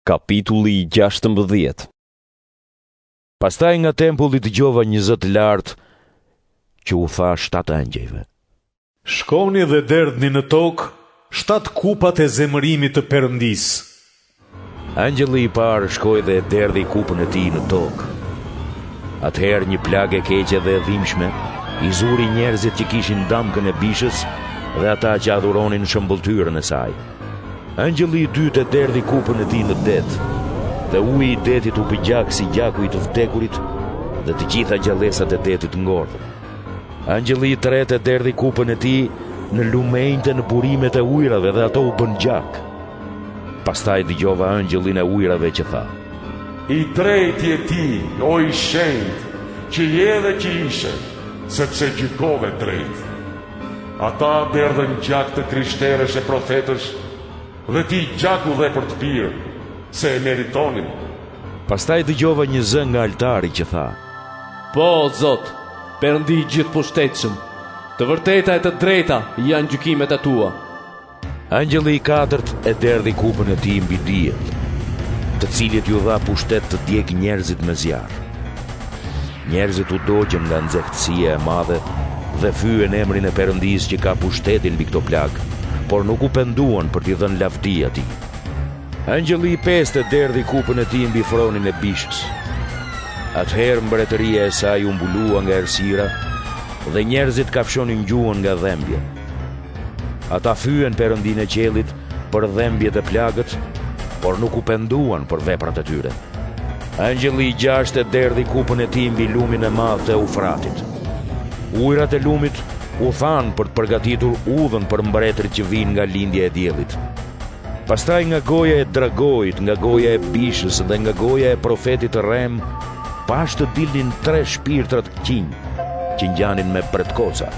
Kapitulli 16. Pastaj nga tempulli dëgjova një zë të lartë që u tha 7 angjëjve: Shkoni dhe derdhni në tokë 7 kupat e zemërimit të Perëndisë. Angjëlli i parë shkoi dhe derdhi kupën e tij në tokë. Atëherë një plagë e keqe dhe e dhimbshme i zuri njerëzit që kishin damkën e bishës dhe ata që adhuronin shëmbulltyrën e saj. Angjëlli i dytë e derdhi kupën e tij në det, dhe uji i detit u bëgjak si gjaku i të vdekurit dhe të gjitha gjallësat e detit ngordhën. Angjëlli i tretë e derdhi kupën e tij në lumenjtë në burimet e ujrave dhe ato u bën gjak. Pastaj dëgjova angjëllin e ujrave që tha: I drejti e ti, o i shenjtë, që je dhe që ishe, sepse gjykove drejt. Ata derdhën gjak të krishterësh e profetësh, dhe ti gjaku dhe për të pirë, se e meritonin. Pastaj dëgjova një zë nga altari që tha: Po, Zot, Perëndi i gjithëpushtetshëm, të vërteta e të drejta janë gjykimet e tua. Angjëlli i katërt e derdhi kupën e tij mbi diell, të cilit ju dha pushtet të djeg njerëzit me zjarr. Njerëzit u dogjën nga nxehtësia e madhe dhe fyen emrin e Perëndisë që ka pushtetin mbi këto plagë, por nuk u penduan për t'i dhënë lavdi atij. Angjëlli i pestë e derdhi kupën e tij mbi fronin e bishës. Atëherë mbretëria e saj u mbulua nga errësira dhe njerëzit kafshonin gjuhën nga dhembja. Ata fyen Perëndinë e qiellit për dhembjet e plagët, por nuk u penduan për veprat e tyre. Angjëlli i gjashtë e derdhi kupën e tij mbi lumin e madh të Eufratit. Ujrat e lumit u thanë për të përgatitur udhën për mbretërit që vinë nga lindja e diellit. Pastaj nga goja e dragojit, nga goja e bishës dhe nga goja e profetit Rem, pash të dilnin 3 shpirtra të qinj që ngjanin me bretkoca.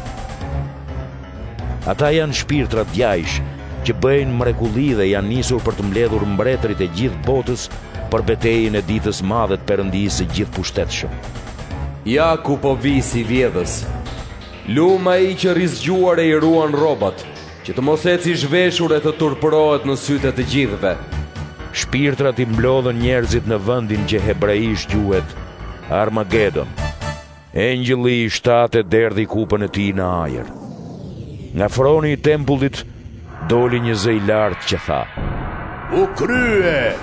Ata janë shpirtra djajsh që bëjnë mrekulli dhe janë nisur për të mbledhur mbretërit e gjithë botës për betejën e ditës madhe të Perëndisë së gjithëpushtetshëm. Ja ku po vi si vjedhës, luma i që rizgjuar e i ruan robat, që të mos eci zhveshur e të turpërohet në sytë të gjithëve. Shpirtrat i mblodhën njerëzit në vendin që hebraisht quhet Armagedon. Angjëlli i 7 e derdhi kupën e tij në ajër. Nga froni i tempullit doli një zë i lartë që tha: U krye!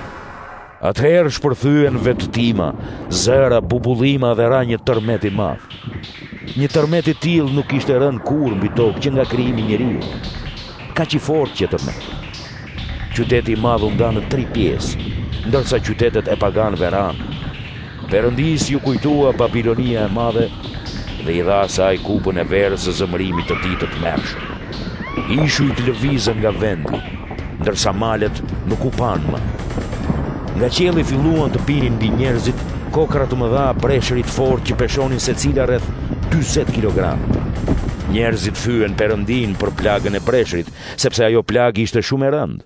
Atëherë shpërthyen vetëtima, zëra, bubullima dhe ra një tërmet i madh. Një tërmet i tillë nuk ishte rënë kurrë mbi tokë që nga krijimi i njeriu. Kaq i fortë që tërmeti. Qyteti i madh u nda në 3 pjesë, ndërsa qytetet e paganëve ranë. Perëndisë ju kujtua Babilonia e madhe dhe i dha asaj kupën e verës së zemërimit të tij të tmerrshëm. Ishujt lëvizën nga vendi, ndërsa malet nuk u panë më. Nga qielli filluan të binin mbi njerëzit kokra të mëdha breshërit fort që peshonin secila rreth 40 kg. Njerëzit fyen Perëndinë për plagën e breshërit, sepse ajo plagë ishte shumë e rëndë.